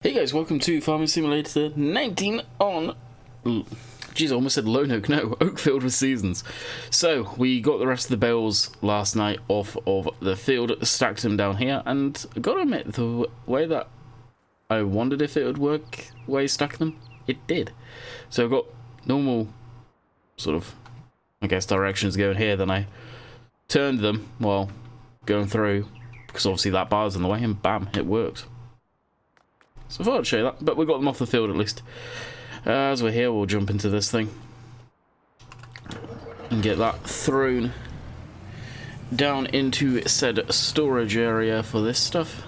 Hey guys, welcome to Farming Simulator 19 on... Jeez, I almost said Lone Oak. No, Oakfield with Seasons. So, we got the rest of the bales last night off of the field, stacked them down here, and I gotta admit, the way that I wondered if it would work, the way I stacked them, it did. So I've got normal, sort of, I guess, directions going here, then I turned them while going through, because obviously that bar's in the way, and bam, it worked. So I thought I'd show you that, but we got them off the field at least. As we're here, we'll jump into this thing and get that thrown down into said storage area for this stuff.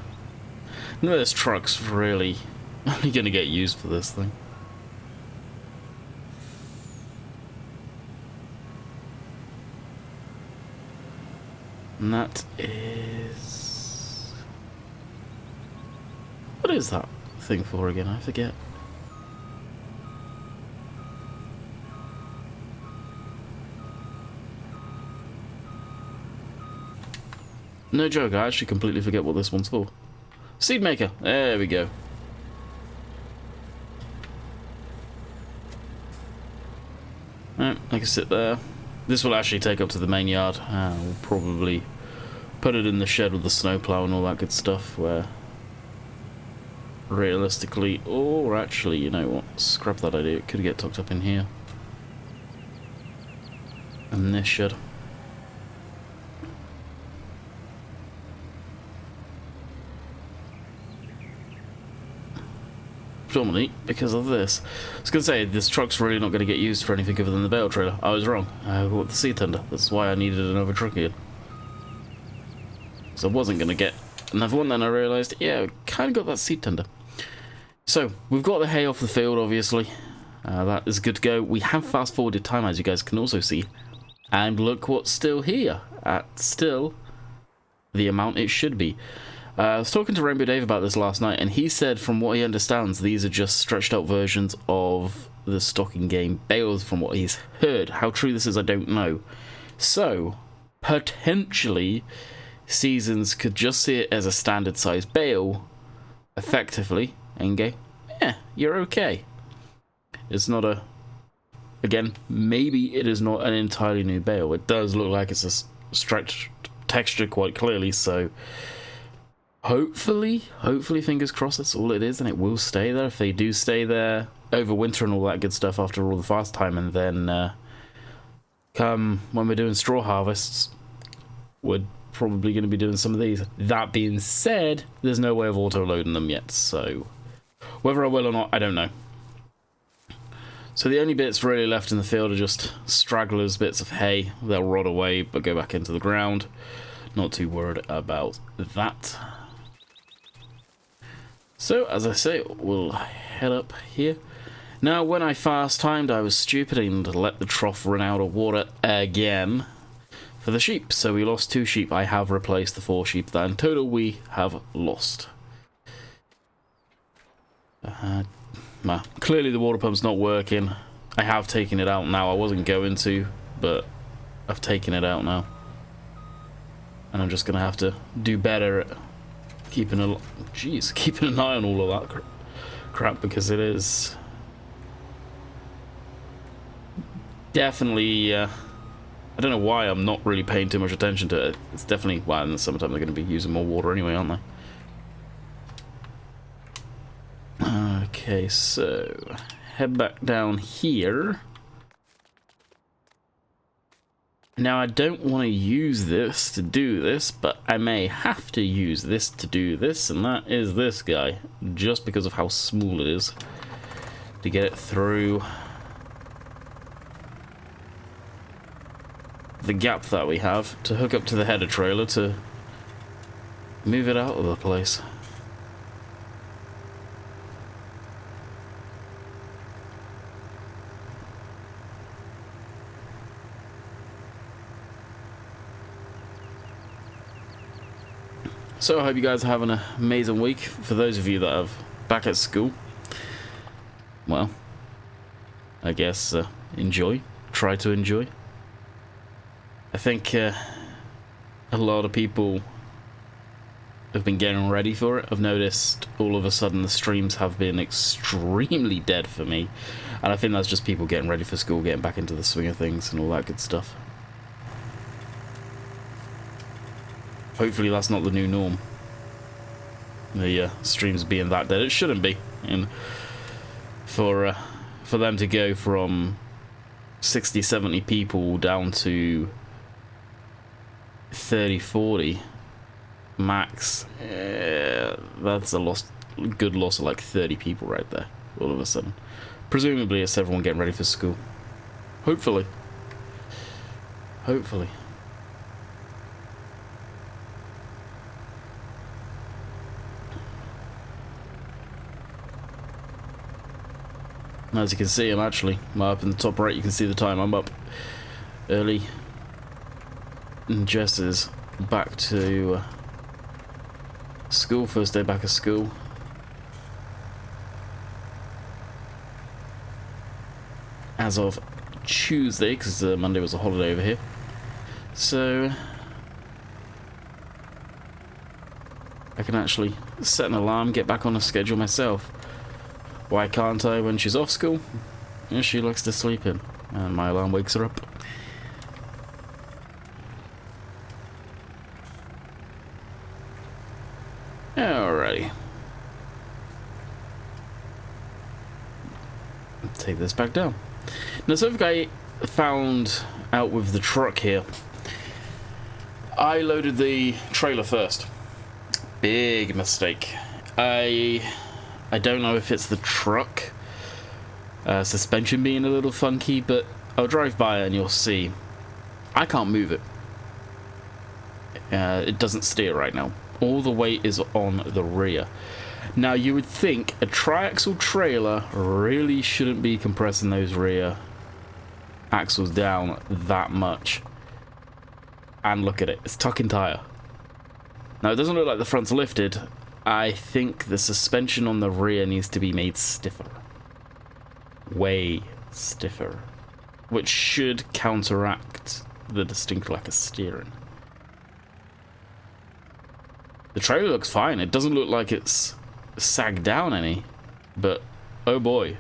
None of this truck's really only going to get used for this thing. And that is... what is that thing for again? I forget. No joke, I actually completely forget what this one's for. Seed maker. There we go. Alright, I can sit there. This will actually take up to the main yard. We'll probably put it in the shed with the snowplow and all that good stuff, where realistically, or actually, you know what, scrap that idea, it could get tucked up in here. And this shed. Predominantly because of this. I was going to say, this truck's really not going to get used for anything other than the bale trailer. I was wrong. I got the seed tender. That's why I needed another truck again. So I wasn't going to get another one, then I realised, yeah, I kind of got that seed tender. So, we've got the hay off the field, obviously. That is good to go. We have fast-forwarded time, as you guys can also see. And look what's still here. At still the amount it should be. I was talking to Rainbow Dave about this last night, and he said from what he understands, these are just stretched-out versions of the stocking game bales from what he's heard. How true this is, I don't know. So, potentially, Seasons could just see it as a standard-sized bale, effectively, and go, yeah, you're okay. It's not a... again, maybe it is not an entirely new bale. It does look like it's a stretched texture quite clearly, so... hopefully, fingers crossed, that's all it is, and it will stay there. If they do stay there over winter and all that good stuff after all the fast time, and then come when we're doing straw harvests, we're probably going to be doing some of these. That being said, there's no way of auto-loading them yet, so whether I will or not, I don't know. So the only bits really left in the field are just stragglers, bits of hay. They'll rot away, but go back into the ground. Not too worried about that. So, as I say, we'll head up here. Now, when I fast-timed, I was stupid and let the trough run out of water again for the sheep. So we lost 2 sheep. I have replaced the 4 sheep that in total we have lost. Well, clearly the water pump's not working. I have taken it out now. I wasn't going to, but I've taken it out now. And I'm just going to have to do better at keeping an eye on all of that crap, because it is definitely, I don't know why I'm not really paying too much attention to it. It's definitely, well, in the summertime they're going to be using more water anyway, aren't they? Okay, so head back down here. Now, I don't want to use this to do this, but I may have to use this to do this, and that is this guy, just because of how small it is to get it through the gap that we have to hook up to the header trailer to move it out of the place. So I hope you guys are having an amazing week. For those of you that are back at school, well, I guess enjoy. Try to enjoy. I think a lot of people have been getting ready for it, I've noticed all of a sudden the streams have been extremely dead for me. And I think that's just people getting ready for school, getting back into the swing of things and all that good stuff. Hopefully that's not the new norm. The streams being that dead. It shouldn't be. And for them to go from 60, 70 people down to 30, 40 max, that's a good loss of like 30 people right there all of a sudden. Presumably it's everyone getting ready for school. Hopefully. Hopefully. As you can see, I'm actually up in the top right. You can see the time. I'm up early. And Jess is back to school. First day back of school. As of Tuesday, because Monday was a holiday over here. So I can actually set an alarm, get back on a schedule myself. Why can't I when she's off school? Yeah, she likes to sleep in, and my alarm wakes her up. Alrighty. Take this back down. Now, something I found out with the truck here. I loaded the trailer first. Big mistake. I don't know if it's the truck suspension being a little funky, but I'll drive by and you'll see. I can't move it. It doesn't steer right now. All the weight is on the rear. Now, you would think a triaxle trailer really shouldn't be compressing those rear axles down that much. And look at it, it's tuck and tire. Now, it doesn't look like the front's lifted. I think the suspension on the rear needs to be made stiffer. Way stiffer. Which should counteract the distinct lack of steering. The trailer looks fine. It doesn't look like it's sagged down any. But, oh boy.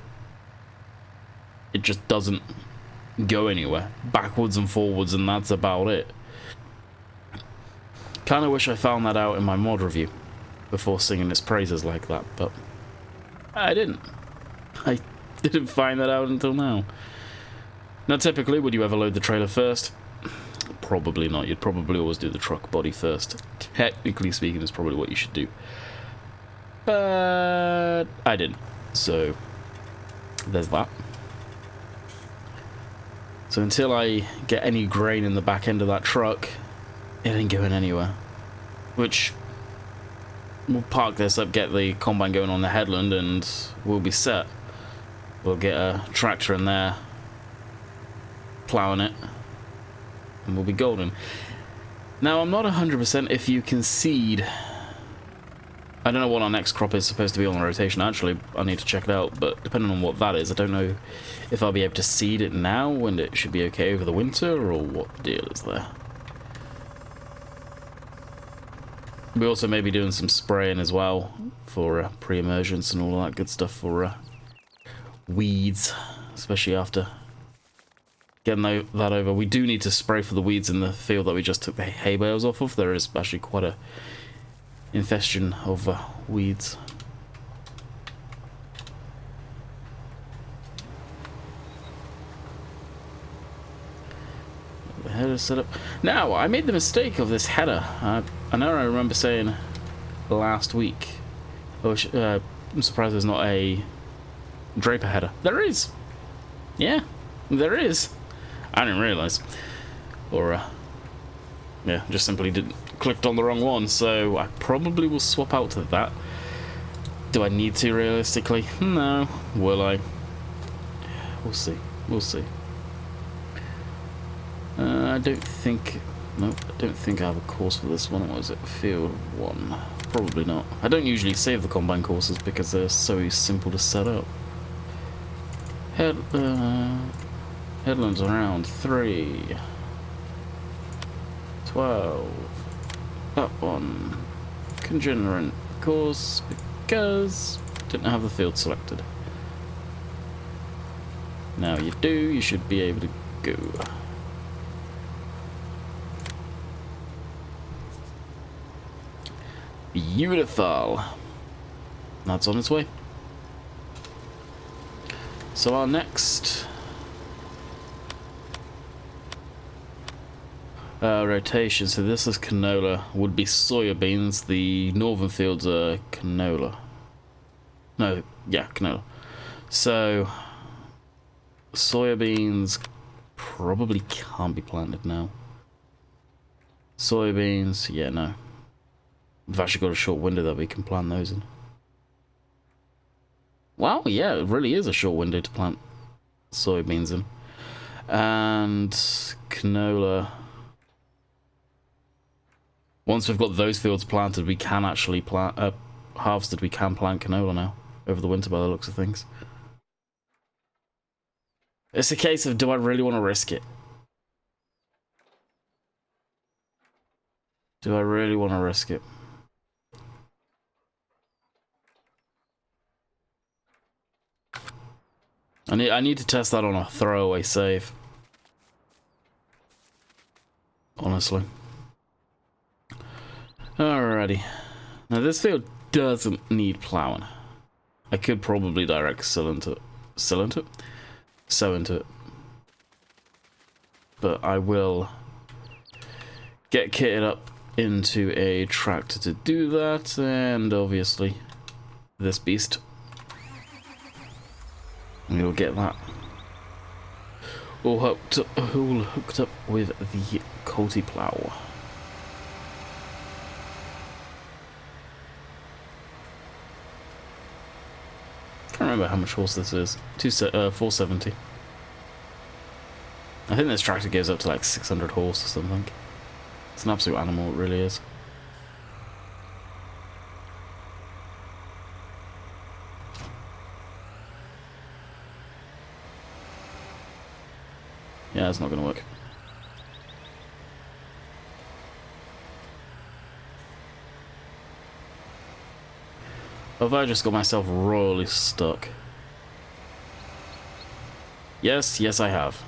It just doesn't go anywhere. Backwards and forwards, and that's about it. Kinda wish I found that out in my mod review before singing its praises like that, but I didn't. I didn't find that out until now. Now, typically, would you ever load the trailer first? Probably not. You'd probably always do the truck body first. Technically speaking, is probably what you should do. But I didn't. So there's that. So until I get any grain in the back end of that truck, it ain't going anywhere. Which, we'll park this up, get the combine going on the headland, and we'll be set. We'll get a tractor in there, plowing it, and we'll be golden. Now, I'm not 100% if you can seed. I don't know what our next crop is supposed to be on the rotation. Actually, I need to check it out, but depending on what that is, I don't know if I'll be able to seed it now, and it should be okay over the winter, or what the deal is there. We also may be doing some spraying as well for pre-emergence and all that good stuff for weeds, especially after getting that over. We do need to spray for the weeds in the field that we just took the hay bales off of. There is actually quite a infestation of weeds. The header set up. Now, I made the mistake of this header. I know I remember saying last week. I'm surprised there's not a Draper header. There is. Yeah, there is. I didn't realize. Or, yeah, just simply clicked on the wrong one. So I probably will swap out to that. Do I need to realistically? No. Will I? We'll see. We'll see. I don't think... Nope, I don't think I have a course for this one. What is it? Field 1. Probably not. I don't usually save the combine courses because they're so simple to set up. Headlands around 3. 12. That one. Congenital course because didn't have the field selected. Now you do, you should be able to go. Beautiful. That's on its way. So our next rotation, so this is canola, would be soybeans. The northern fields are canola. No, yeah, canola. So soybeans probably can't be planted now. Soybeans, yeah, no. We've actually got a short window that we can plant those in. Wow, yeah, it really is a short window to plant soybeans in. And canola. Once we've got those fields planted, we can actually plant, harvested, we can plant canola now over the winter by the looks of things. It's a case of, do I really want to risk it? Do I really want to risk it? I need to test that on a throwaway save. Honestly. Alrighty. Now this field doesn't need plowing. I could probably direct sow into it. But I will get kitted up into a tractor to do that, and obviously this beast. We'll get that all hooked up with the Colty plow. Can't remember how much horse this is. 470. I think this tractor goes up to like 600 horse or something. It's an absolute animal, it really is. Yeah, it's not going to work. Have I just got myself royally stuck? Yes, yes I have.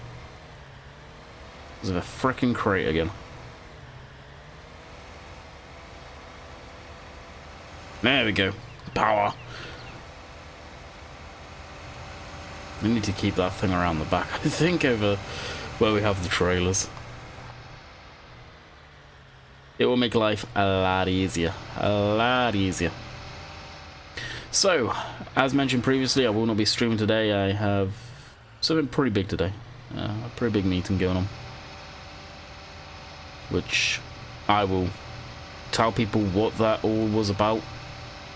There's a frickin' crate again. There we go. Power. We need to keep that thing around the back, I think, over where we have the trailers. It will make life a lot easier. A lot easier. So, as mentioned previously, I will not be streaming today. I have something pretty big today. A pretty big meeting going on. Which I will tell people what that all was about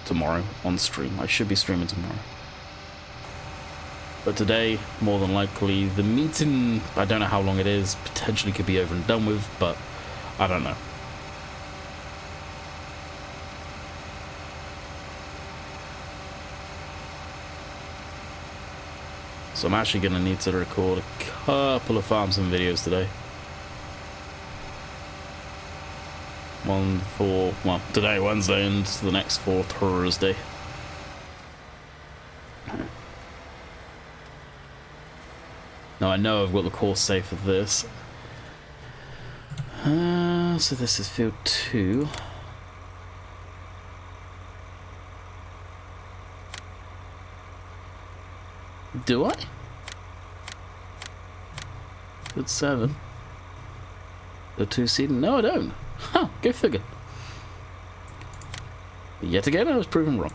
tomorrow on stream. I should be streaming tomorrow. But today, more than likely, the meeting, I don't know how long it is, potentially could be over and done with, but I don't know. So I'm actually going to need to record a couple of farms and videos today. One for, well, today, Wednesday, and the next for Thursday. Now I know I've got the course saved for this. So this is field 2. Do I? Field 7. The 2 seed? No, I don't. Huh, go figure. Yet again, I was proven wrong.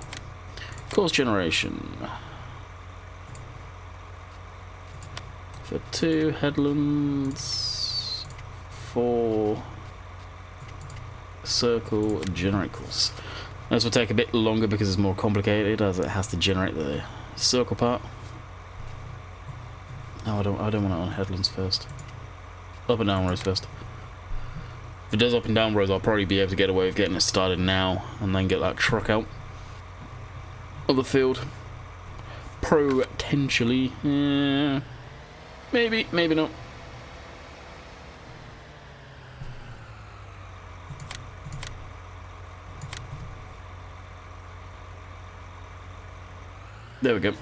Course generation. For 2 headlands, 4 circle generate course. This will take a bit longer because it's more complicated, as it has to generate the circle part. No, I don't want it on headlands first. Up and down rows first. If it does up and down rows, I'll probably be able to get away with getting it started now and then get that truck out of the field. Potentially. Maybe, maybe not. There we go.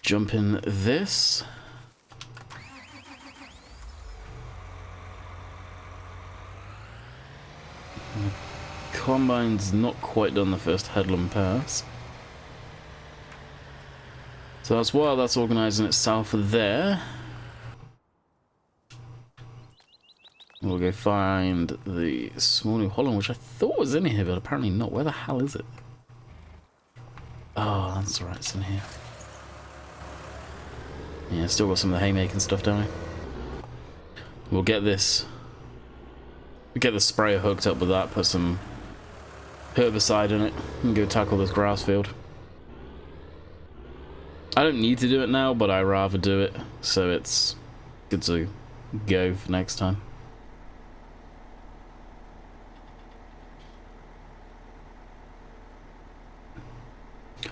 Jump in this. Combine's not quite done the first headland pass. So that's while that's organising itself there. We'll go find the small new Holland, which I thought was in here, but apparently not. Where the hell is it? Oh, that's right, it's in here. Yeah, still got some of the haymaking stuff down here. We'll get this. Get the sprayer hooked up with that, put some herbicide in it, and go tackle this grass field. I don't need to do it now, but I rather do it, so it's good to go for next time.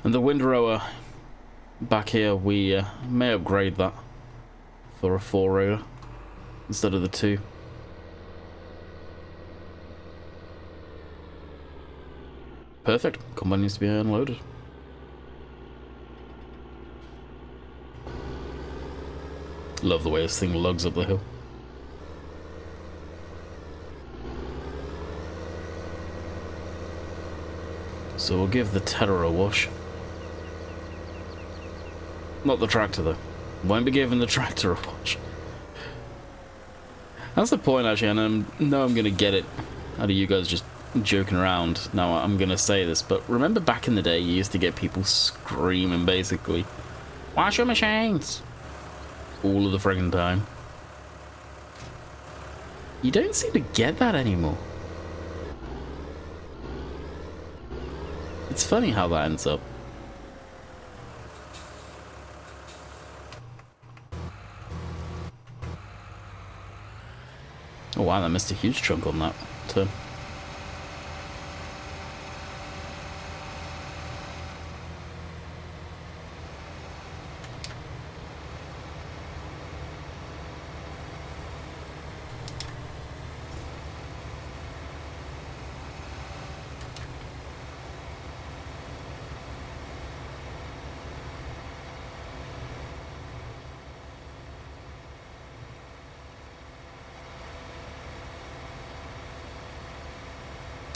And the windrower back here, we may upgrade that for a 4-roller instead of the 2. Perfect. Combine needs to be unloaded. Love the way this thing lugs up the hill. So we'll give the Terror a wash. Not the tractor though. Won't be giving the tractor a wash. That's the point actually, and I know I'm gonna get it out of you guys just joking around. Now I'm gonna say this, but remember back in the day you used to get people screaming basically, "Wash your machines!" all of the friggin' time. You don't seem to get that anymore. It's funny how that ends up. Oh wow, that missed a huge chunk on that turn.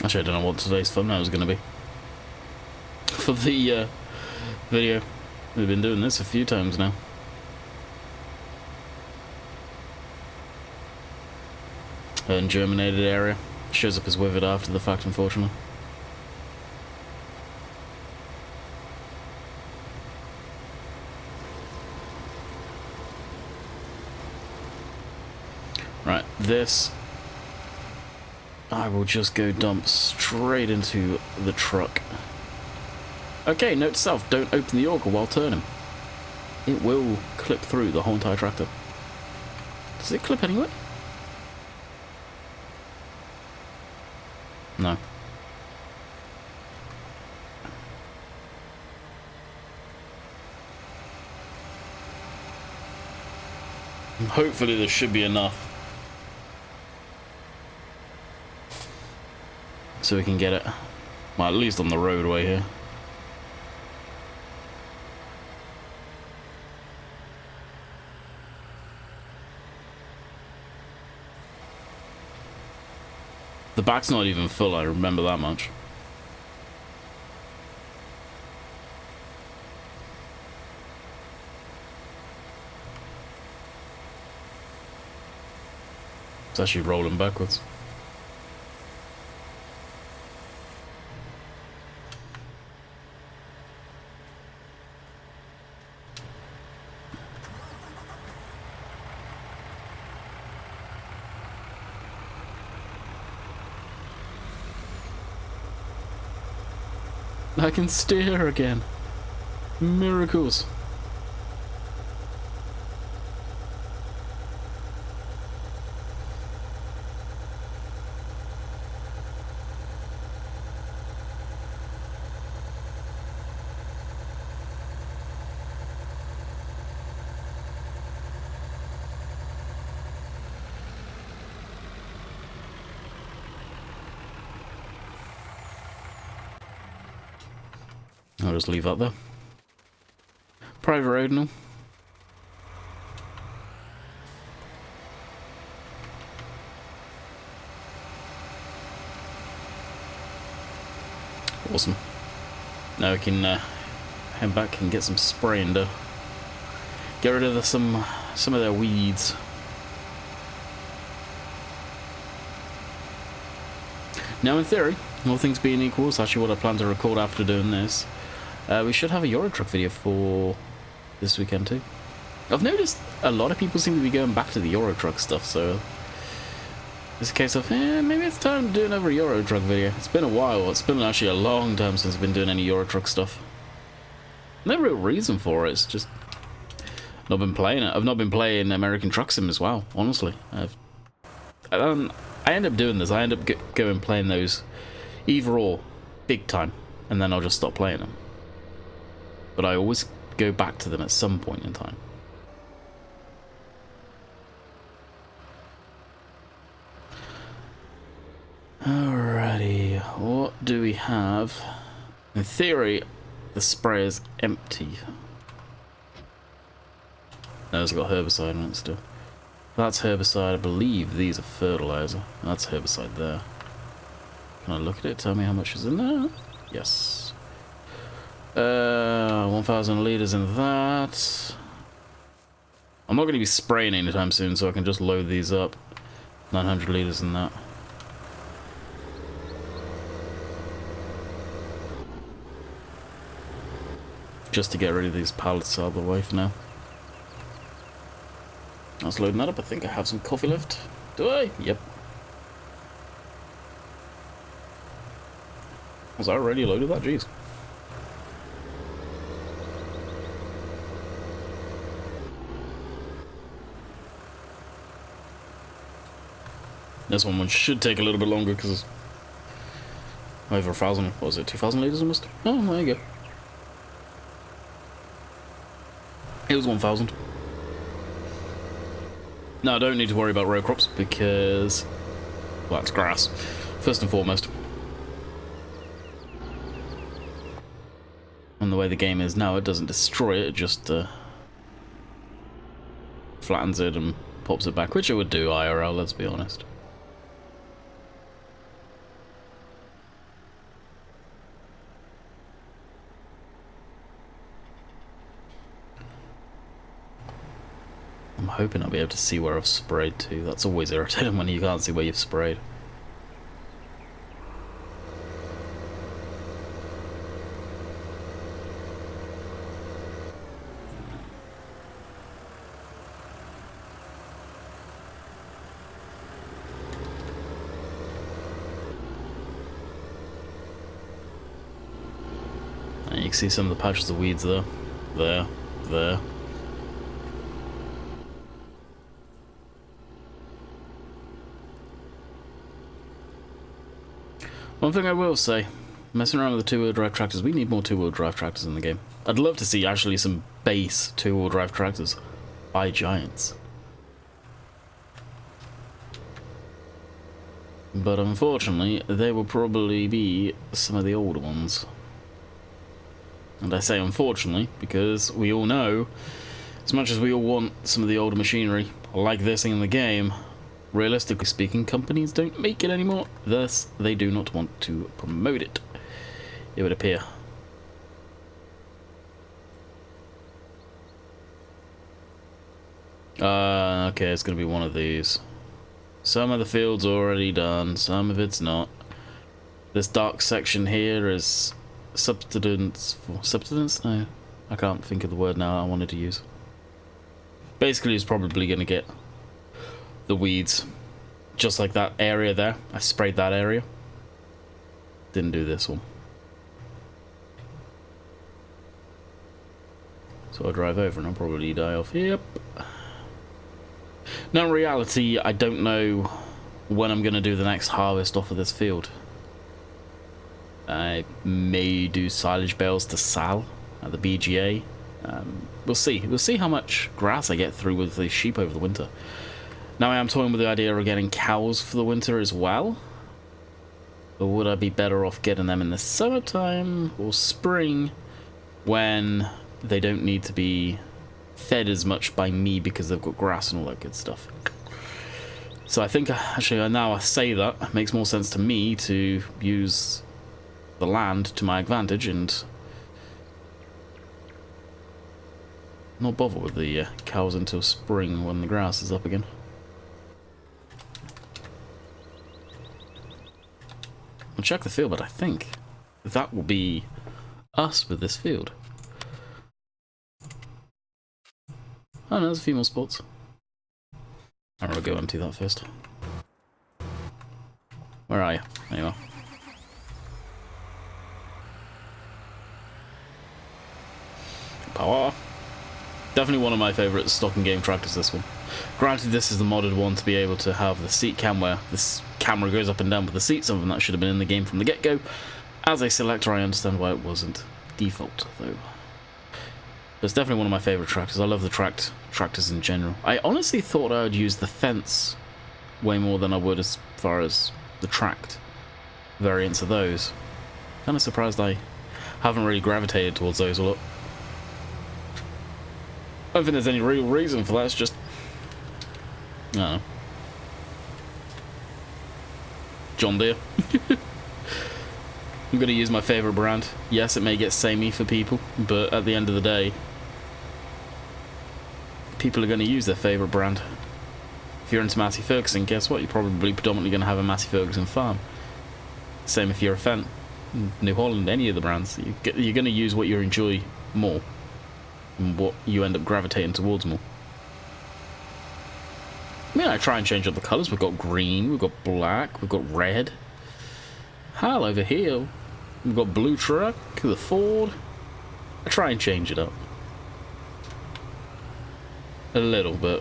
Actually, I don't know what today's thumbnail is going to be for the video. We've been doing this a few times now. Germinated area. Shows up as withered after the fact, unfortunately. Right, this I will just go dump straight into the truck. Okay, note to self, don't open the auger while turning. It will clip through the whole entire tractor. Does it clip anyway? No. Hopefully there should be enough. So we can get it, well, at least on the roadway here. The back's not even full, I remember that much. It's actually rolling backwards. I can steer again. Miracles. I'll just leave that there. Private road and all. Awesome. Now we can head back and get some spray and get rid of some of their weeds. Now in theory, all things being equal, it's actually what I plan to record after doing this. We should have a Euro Truck video for this weekend too. I've noticed a lot of people seem to be going back to the Euro Truck stuff, so it's a case of, maybe it's time to do another Euro Truck video. It's been a while. It's been actually a long time since I've been doing any Euro Truck stuff. No real reason for it. It's just not been playing it. I've not been playing American Truck Sim as well, honestly. I end up doing this. I end up going playing those either or big time, and then I'll just stop playing them. But I always go back to them at some point in time. Alrighty, what do we have? In theory, the spray is empty. No, it's got herbicide in it still. That's herbicide. I believe these are fertilizer. That's herbicide there. Can I look at it? Tell me how much is in there? Yes. 1,000 litres in that. I'm not going to be spraying anytime soon, so I can just load these up. 900 litres in that. Just to get rid of these pallets out of the way for now. I was loading that up. I think I have some coffee left. Do I? Yep. Was I already loaded that? Jeez. This one should take a little bit longer because it's over 1,000. What was it? 2,000 litres almost? Oh, there you go. It was 1,000. No, I don't need to worry about row crops because, well, it's grass, first and foremost. And the way the game is now, it doesn't destroy it, it just flattens it and pops it back, which it would do IRL, let's be honest. I'm hoping I'll be able to see where I've sprayed to. That's always irritating when you can't see where you've sprayed. And you can see some of the patches of weeds there. There. One thing I will say, messing around with the two-wheel drive tractors, we need more two-wheel drive tractors in the game. I'd love to see actually some base two-wheel drive tractors by Giants. But unfortunately, they will probably be some of the older ones. And I say unfortunately, because we all know, as much as we all want some of the older machinery, like this in the game, realistically speaking, companies don't make it anymore, thus they do not want to promote it, it would appear. Okay, it's going to be one of these. Some of the field's already done, some of it's not. This dark section here is subsistence. No, I can't think of the word now I wanted to use. Basically, it's probably going to get the weeds, just like that area there. I sprayed that area. Didn't do this one. So I'll drive over and I'll probably die off. Yep. Now in reality, I don't know when I'm going to do the next harvest off of this field. I may do silage bales to Sal at the BGA. We'll see. We'll see how much grass I get through with the sheep over the winter. Now I am toying with the idea of getting cows for the winter as well. But would I be better off getting them in the summertime or spring when they don't need to be fed as much by me because they've got grass and all that good stuff. So I think, actually, now I say that, it makes more sense to me to use the land to my advantage and not bother with the cows until spring when the grass is up again. I'll check the field, but I think that will be us with this field. Oh no, there's a few more spots. I'll go empty that first. Where are you? There you are. Power. Definitely one of my favourite stock and game tractors, this one. Granted, this is the modded one to be able to have the seat cam where this camera goes up and down with the seat, something that should have been in the game from the get-go. As a selector, I understand why it wasn't default, though. It's definitely one of my favourite tractors. I love the tractors in general. I honestly thought I would use the fence way more than I would as far as the tracked variants of those. Kind of surprised I haven't really gravitated towards those a lot. I don't think there's any real reason for that, it's just... I don't know. John Deere. I'm going to use my favourite brand. Yes, it may get samey for people, but at the end of the day, people are going to use their favourite brand. If you're into Massey Ferguson, guess what? You're probably predominantly going to have a Massey Ferguson farm. Same if you're a Fendt, New Holland, any of the brands. You're going to use what you enjoy more and what you end up gravitating towards more. I mean, I try and change up the colours. We've got green, we've got black, we've got red. Hell, over here, we've got blue truck, the Ford. I try and change it up. A little, but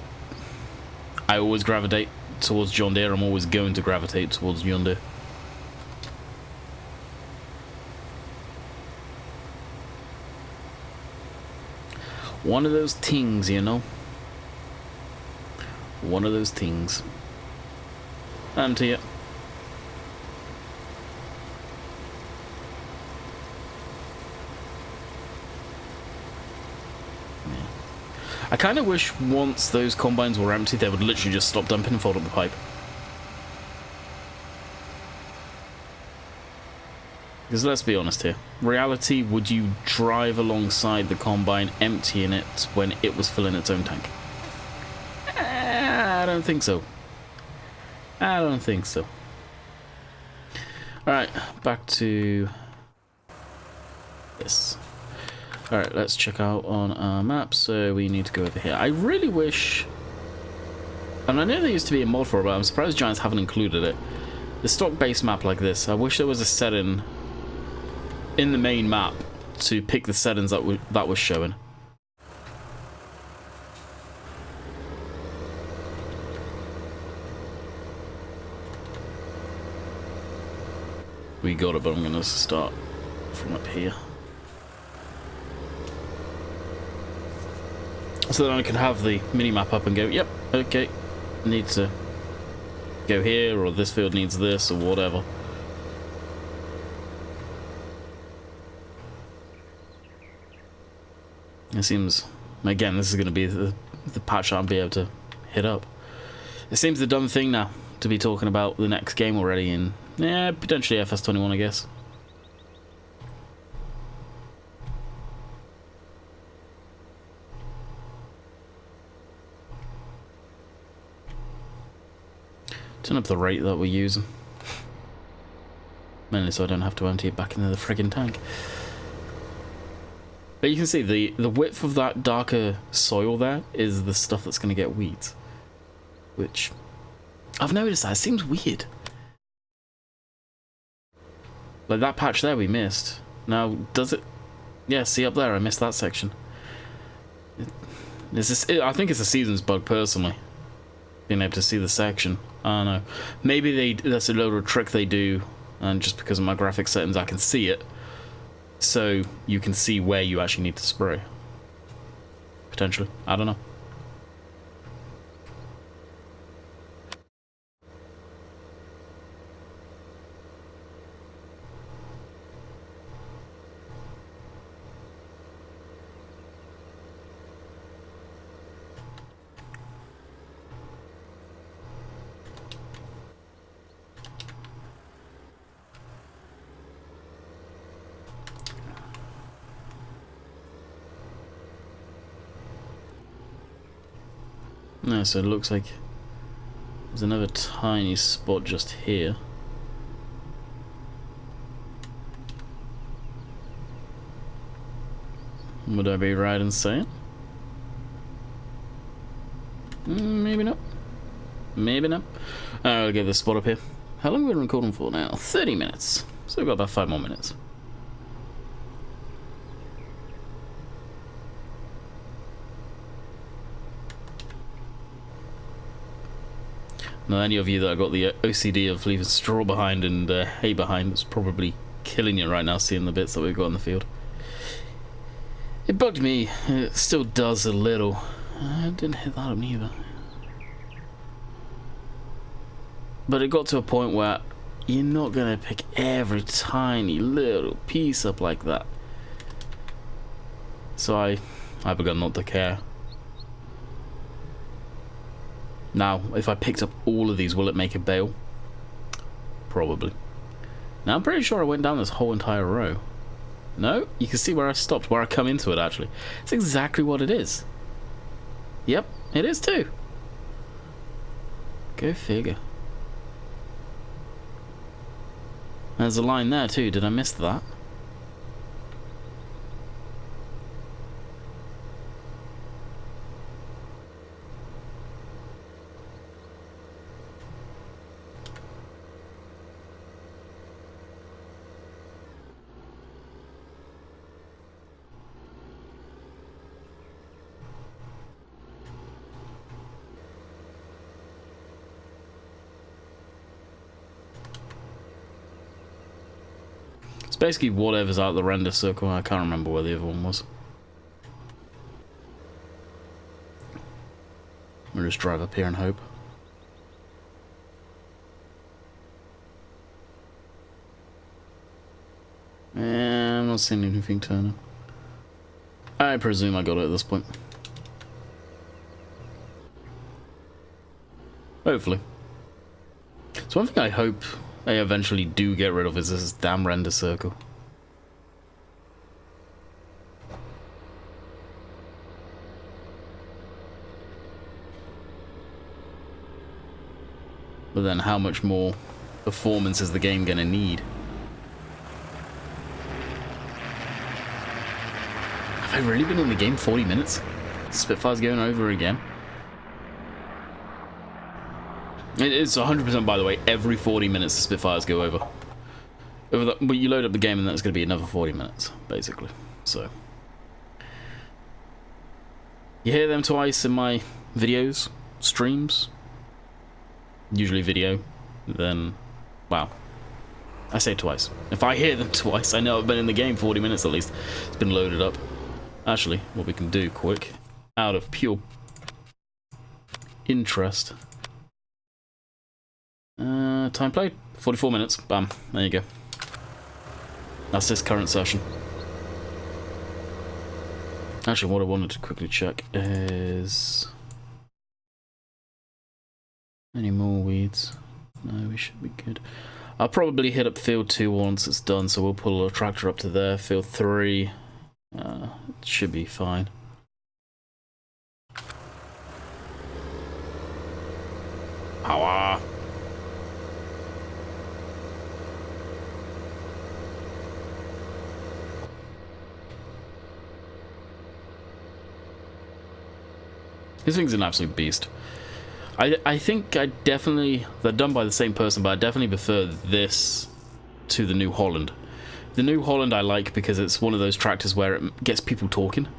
I always gravitate towards John Deere. I'm always going to gravitate towards John Deere. One of those things, you know. One of those things. Empty it. I kind of wish once those combines were empty, they would literally just stop dumping and fold up the pipe. Because let's be honest here. Reality, would you drive alongside the combine emptying it when it was filling its own tank? I don't think so. I don't think so. Alright, back to this. Alright, let's check out on our map. So we need to go over here. I really wish... And I know there used to be a mod for it, but I'm surprised Giants haven't included it. The stock base map like this, I wish there was a setting in the main map to pick the settings that was showing. We got it, but I'm going to start from up here. So then I can have the mini-map up and go, yep, okay, need to go here, or this field needs this, or whatever. It seems, again, this is going to be the patch I'll be able to hit up. It seems the dumb thing now to be talking about the next game already in, yeah, potentially FS21, I guess. Turn up the rate that we're using. Mainly so I don't have to empty it back into the friggin' tank. But you can see the width of that darker soil there is the stuff that's going to get weeds. Which, I've noticed that, it seems weird. Like that patch there we missed. Now, does it? Yeah, see up there, I missed that section. I think it's a season's bug, personally. Being able to see the section. I don't know. Maybe that's a little trick they do, and just because of my graphic settings I can see it. So you can see where you actually need to spray. Potentially. I don't know. No, so it looks like there's another tiny spot just here. Would I be right in saying? Maybe not. Maybe not. I'll get this spot up here. How long have we been recording for now? 30 minutes. So we've got about 5 more minutes. Now, any of you that have got the OCD of leaving straw behind and hay behind, it's probably killing you right now seeing the bits that we've got in the field. It bugged me. It still does a little. I didn't hit that up neither. But it got to a point where you're not going to pick every tiny little piece up like that. So I begun not to care. Now, if I picked up all of these, will it make a bale? Probably. Now, I'm pretty sure I went down this whole entire row. No? You can see where I stopped, where I come into it, actually. It's exactly what it is. Yep, it is too. Go figure. There's a line there too. Did I miss that? It's basically whatever's out of the render circle. I can't remember where the other one was. We'll just drive up here and hope. I'm not seeing anything turning. I presume I got it at this point. Hopefully. So one thing I hope I eventually do get rid of is this damn render circle. But then how much more performance is the game gonna need? Have I really been in the game 40 minutes? Spitfire's going over again. It's 100%, by the way, every 40 minutes the Spitfires go over. But you load up the game and that's going to be another 40 minutes, basically. So, you hear them twice in my videos, streams. Usually video, then, wow. I say twice. If I hear them twice, I know I've been in the game 40 minutes at least. It's been loaded up. Actually, what we can do quick, out of pure interest. Time played, 44 minutes. Bam, there you go. That's this current session. Actually, what I wanted to quickly check is any more weeds. No, we should be good. I'll probably hit up field 2 once it's done, so we'll pull a tractor up to there. Field 3 should be fine. Power. This thing's an absolute beast. I think I definitely, they're done by the same person, but I definitely prefer this to the New Holland. The New Holland I like because it's one of those tractors where it gets people talking.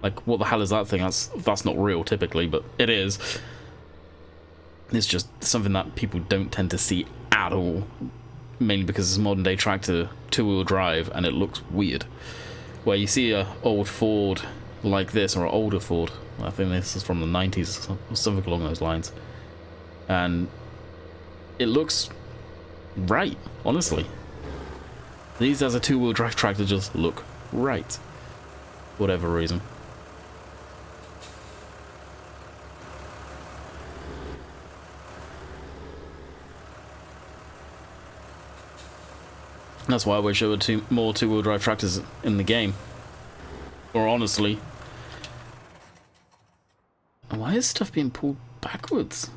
Like, what the hell is that thing? That's not real typically, but it is. It's just something that people don't tend to see at all. Mainly because it's a modern day tractor, 2-wheel drive, and it looks weird. Where you see a old Ford like this, or an older Ford, I think this is from the 90s or something along those lines, and it looks right, honestly. These as a 2-wheel drive tractor just look right, for whatever reason. That's why I wish there were more 2-wheel drive tractors in the game. Or honestly, Why is stuff being pulled backwards?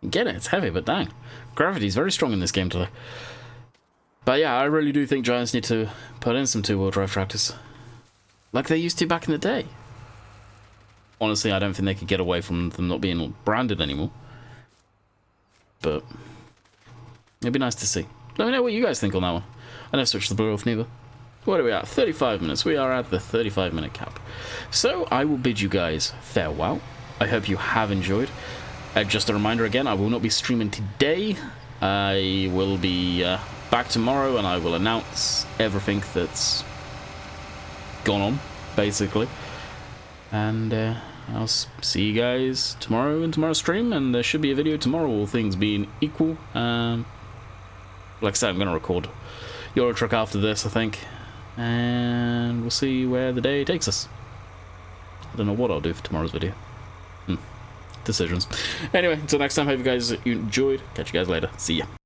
Get it, it's heavy, but dang. Gravity's very strong in this game today. But yeah, I really do think Giants need to put in some two-wheel drive tractors. Like they used to back in the day. Honestly, I don't think they could get away from them not being branded anymore. But it'd be nice to see. Let me know what you guys think on that one. I never switched the blue off neither. What are we at? 35 minutes. We are at the 35-minute cap. So I will bid you guys farewell. I hope you have enjoyed. Just a reminder again, I will not be streaming today. I will be back tomorrow and I will announce everything that's gone on, basically. And I'll see you guys tomorrow in tomorrow's stream, and there should be a video tomorrow, all things being equal. Like I said, I'm going to record Euro Truck after this, I think. And we'll see where the day takes us. I don't know what I'll do for tomorrow's video. Decisions. Anyway, until next time, hope you guys enjoyed. Catch you guys later. See ya.